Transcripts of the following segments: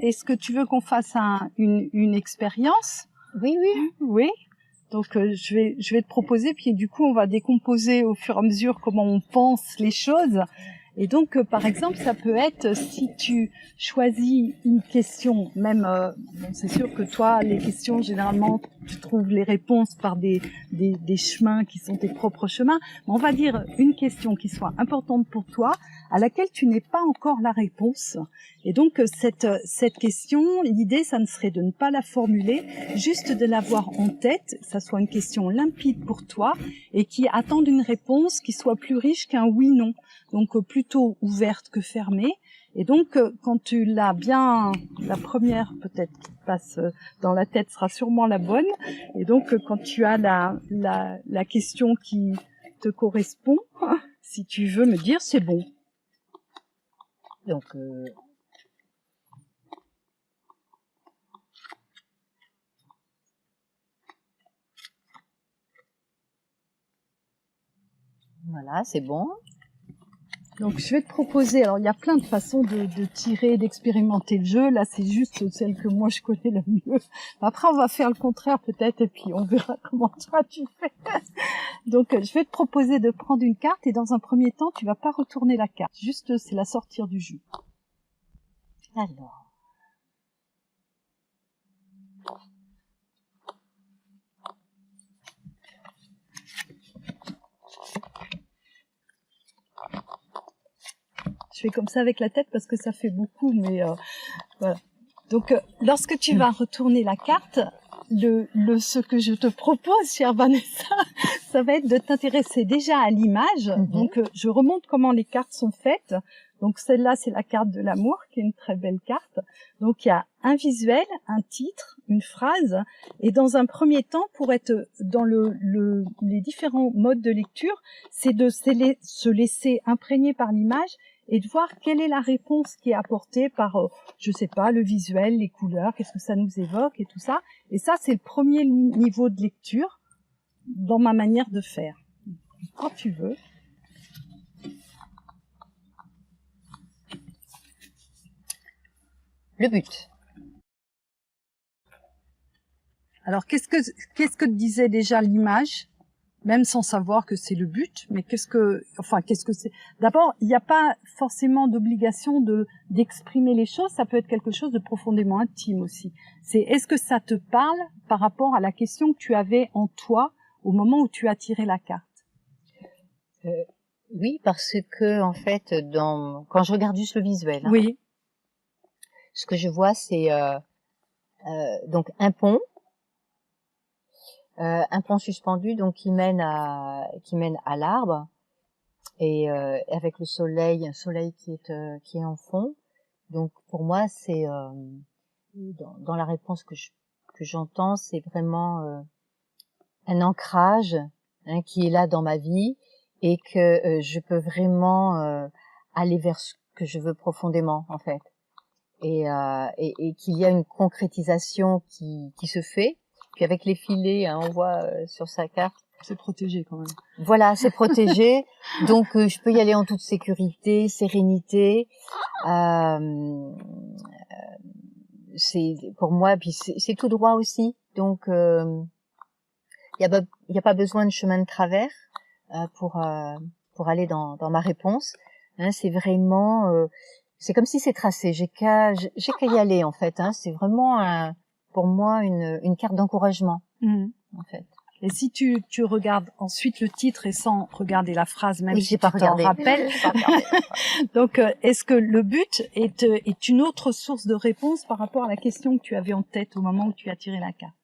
est-ce que tu veux qu'on fasse une expérience? Oui, oui. Oui. Donc je vais te proposer, puis du coup on va décomposer au fur et à mesure comment on pense les choses. Et donc par exemple ça peut être si tu choisis une question, même bon, c'est sûr que toi les questions généralement tu trouves les réponses par des chemins qui sont tes propres chemins, mais on va dire une question qui soit importante pour toi, à laquelle tu n'es pas encore la réponse. Et donc cette question, l'idée ça ne serait de ne pas la formuler, juste de l'avoir en tête, ça soit une question limpide pour toi et qui attende une réponse qui soit plus riche qu'un oui/non, donc plutôt ouverte que fermée. Et donc quand tu l'as bien, la première peut-être qui te passe dans la tête sera sûrement la bonne. Et donc quand tu as la question qui te correspond, si tu veux me dire, c'est bon. Donc voilà, c'est bon. Donc je vais te proposer, alors il y a plein de façons de tirer, d'expérimenter le jeu. Là c'est juste celle que moi je connais le mieux. Après on va faire le contraire peut-être et puis on verra comment toi tu fais. Donc je vais te proposer de prendre une carte et dans un premier temps tu vas pas retourner la carte. Juste c'est la sortir du jeu. Alors. Je fais comme ça avec la tête parce que ça fait beaucoup, mais voilà. Donc, lorsque tu vas retourner la carte, ce que je te propose, chère Vanessa, ça va être de t'intéresser déjà à l'image. Donc, je remonte comment les cartes sont faites. Donc, celle-là, c'est la carte de l'amour, qui est une très belle carte. Donc, il y a un visuel, un titre, une phrase. Et dans un premier temps, pour être dans les différents modes de lecture, c'est de se laisser imprégner par l'image et de voir quelle est la réponse qui est apportée par, je sais pas, le visuel, les couleurs, qu'est-ce que ça nous évoque et tout ça. Et ça, c'est le premier niveau de lecture dans ma manière de faire. Quand tu veux. Le but. Alors, qu'est-ce que disait déjà l'image? Même sans savoir que c'est le but, mais qu'est-ce que c'est? D'abord, il n'y a pas forcément d'obligation d'exprimer les choses, ça peut être quelque chose de profondément intime aussi. C'est est-ce que ça te parle par rapport à la question que tu avais en toi au moment où tu as tiré la carte? Oui, parce que en fait, quand je regarde juste le visuel, hein, oui, ce que je vois, c'est donc un pont suspendu, donc qui mène à l'arbre, et avec le soleil, un soleil qui est en fond. Donc pour moi, c'est dans la réponse que j'entends, c'est vraiment un ancrage, hein, qui est là dans ma vie, et que je peux vraiment aller vers ce que je veux profondément, en fait, et qu'il y a une concrétisation qui se fait. Puis avec les filets, hein, on voit sur sa carte. c'est protégé quand même. Voilà, c'est protégé, donc je peux y aller en toute sécurité, sérénité. C'est pour moi, puis c'est tout droit aussi, donc il y a pas besoin de chemin de travers pour aller dans ma réponse. Hein, c'est vraiment, c'est comme si c'est tracé. J'ai qu'à y aller, en fait. Hein, c'est vraiment pour moi une carte d'encouragement, en fait. Et si tu regardes ensuite le titre et sans regarder la phrase, même oui, si tu t'en rappelles, donc est-ce que le but est une autre source de réponse par rapport à la question que tu avais en tête au moment où tu as tiré la carte?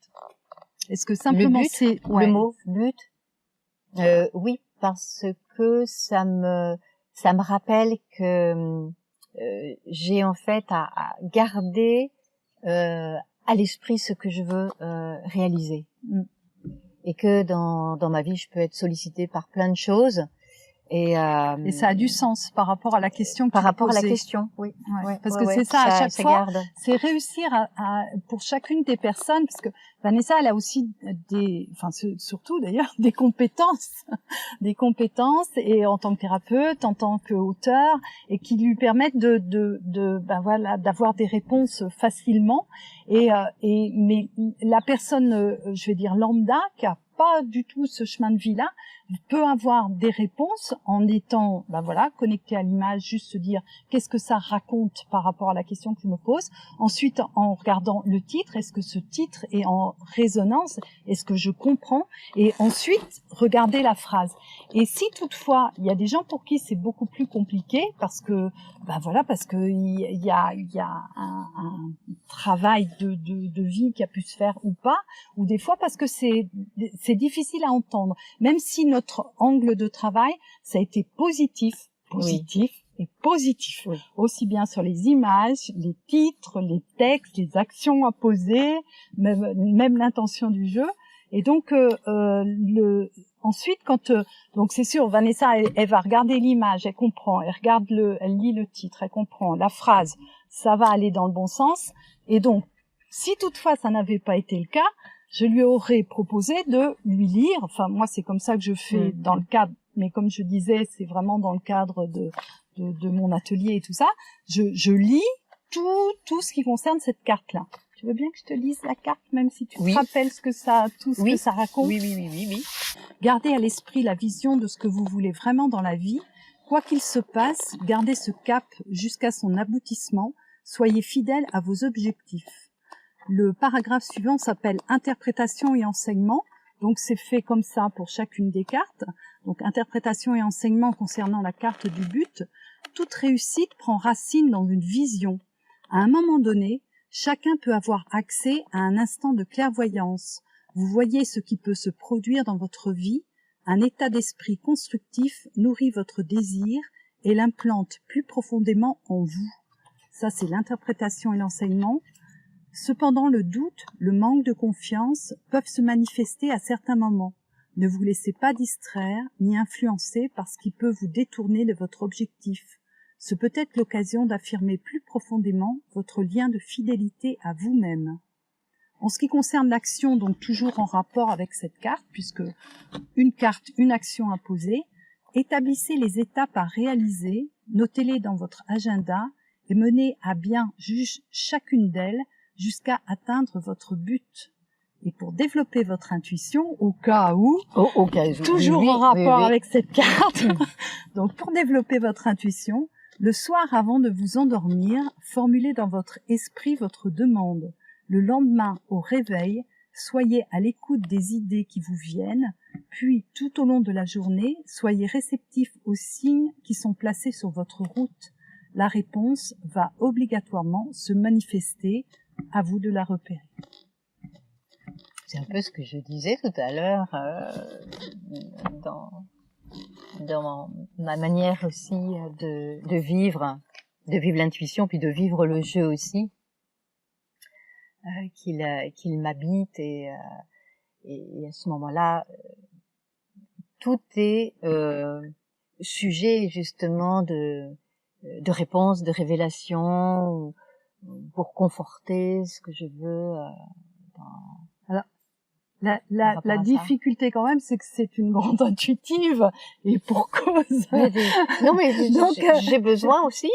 Est-ce que simplement c'est le mot but? Oui, parce que ça me rappelle que j'ai en fait à garder à l'esprit ce que je veux réaliser. Et que dans ma vie, je peux être sollicitée par plein de choses, Et ça a du sens par rapport à la question. Par rapport à la posée. question, oui. Ouais, parce que c'est ça, à chaque fois, c'est réussir pour chacune des personnes, parce que Vanessa, elle a aussi surtout d'ailleurs, des compétences, et en tant que thérapeute, en tant qu'auteur, et qui lui permettent d'avoir des réponses facilement. Mais la personne, je vais dire lambda, qui a pas du tout ce chemin de vie-là, peut avoir des réponses en étant, connecté à l'image, juste se dire qu'est-ce que ça raconte par rapport à la question que je me pose. Ensuite, en regardant le titre, est-ce que ce titre est en résonance? Est-ce que je comprends? Et ensuite, regarder la phrase. Et si toutefois, il y a des gens pour qui c'est beaucoup plus compliqué parce que, parce que il y a un travail de vie qui a pu se faire ou pas, ou des fois parce que c'est difficile à entendre, même si notre angle de travail, ça a été positif oui. Et positif, oui. Aussi bien sur les images, les titres, les textes, les actions à poser, même l'intention du jeu. Et donc, ensuite, donc c'est sûr, Vanessa, elle va regarder l'image, elle comprend, elle lit le titre, elle comprend la phrase, ça va aller dans le bon sens. Et donc, si toutefois ça n'avait pas été le cas, je lui aurais proposé de lui lire. Enfin, moi, c'est comme ça que je fais dans le cadre. Mais comme je disais, c'est vraiment dans le cadre de mon atelier et tout ça. Je lis tout ce qui concerne cette carte-là. Tu veux bien que je te lise la carte, même si tu te rappelles que ça raconte? Oui. Gardez à l'esprit la vision de ce que vous voulez vraiment dans la vie. Quoi qu'il se passe, gardez ce cap jusqu'à son aboutissement. Soyez fidèle à vos objectifs. Le paragraphe suivant s'appelle « Interprétation et enseignement ». Donc, c'est fait comme ça pour chacune des cartes. Donc, interprétation et enseignement concernant la carte du but. Toute réussite prend racine dans une vision. À un moment donné, chacun peut avoir accès à un instant de clairvoyance. Vous voyez ce qui peut se produire dans votre vie. Un état d'esprit constructif nourrit votre désir et l'implante plus profondément en vous. Ça, c'est l'interprétation et l'enseignement. Cependant, le doute, le manque de confiance peuvent se manifester à certains moments. Ne vous laissez pas distraire ni influencer par ce qui peut vous détourner de votre objectif. Ce peut être l'occasion d'affirmer plus profondément votre lien de fidélité à vous-même. En ce qui concerne l'action, donc toujours en rapport avec cette carte, puisque une carte, une action à poser, établissez les étapes à réaliser, notez-les dans votre agenda et menez à bien chacune d'elles jusqu'à atteindre votre but. Et pour développer votre intuition, au cas où, toujours en rapport avec cette carte, donc pour développer votre intuition, le soir avant de vous endormir, formulez dans votre esprit votre demande. Le lendemain, au réveil, soyez à l'écoute des idées qui vous viennent, puis tout au long de la journée, soyez réceptif aux signes qui sont placés sur votre route. La réponse va obligatoirement se manifester. À vous de la repérer. C'est un peu ce que je disais tout à l'heure dans ma manière aussi de vivre l'intuition, puis de vivre le jeu aussi, qu'il m'habite et à ce moment-là, tout est sujet justement de réponses, de révélations, pour conforter ce que je veux. Alors, la difficulté quand même, c'est que c'est une grande intuitive et pour cause. Non mais j'ai besoin aussi.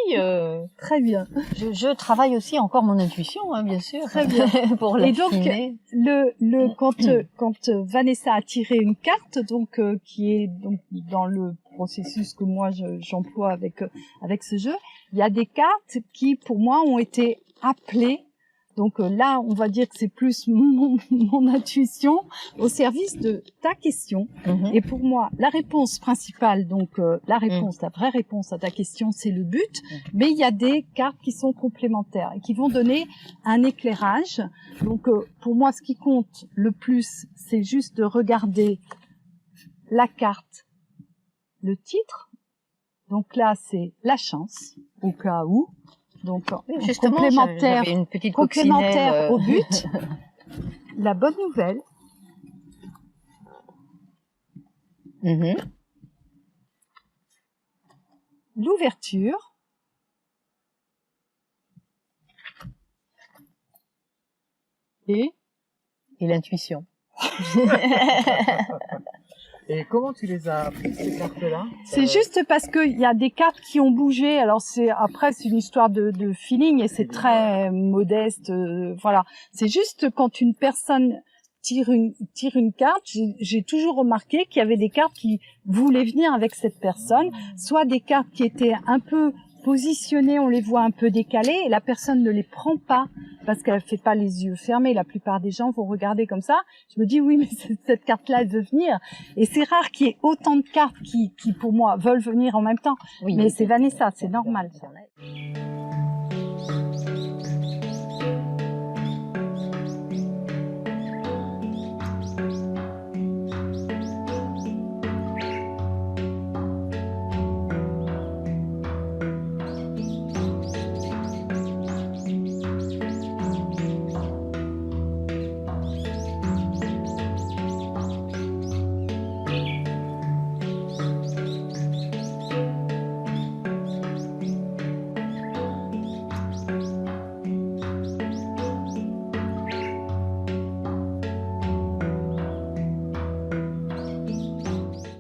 Très bien. Je travaille aussi encore mon intuition, hein, bien sûr. Très bien. Pour l'affiner. Et donc quand Vanessa a tiré une carte, donc qui est donc dans le processus que moi j'emploie avec ce jeu, il y a des cartes qui pour moi ont été appelées. Donc là, on va dire que c'est plus mon intuition au service de ta question. Et pour moi, la réponse principale, donc la vraie réponse à ta question, c'est le but. Mais il y a des cartes qui sont complémentaires et qui vont donner un éclairage. Donc pour moi, ce qui compte le plus, c'est juste de regarder la carte, le titre. Donc là, c'est la chance, au cas où. Donc, complémentaire au but. La bonne nouvelle. l'ouverture. Et l'intuition. Et comment tu les as prises, ces cartes-là? C'est juste parce qu'il y a des cartes qui ont bougé. Alors après c'est une histoire de feeling et c'est très modeste. Voilà. C'est juste quand une personne tire une carte, j'ai toujours remarqué qu'il y avait des cartes qui voulaient venir avec cette personne, soit des cartes qui étaient un peu positionnées, on les voit un peu décalées, et la personne ne les prend pas parce qu'elle fait pas les yeux fermés. La plupart des gens vont regarder comme ça. Je me dis oui, mais cette carte-là, elle veut venir. Et c'est rare qu'il y ait autant de cartes qui pour moi veulent venir en même temps. Oui, mais c'est Vanessa, c'est normal. Ça.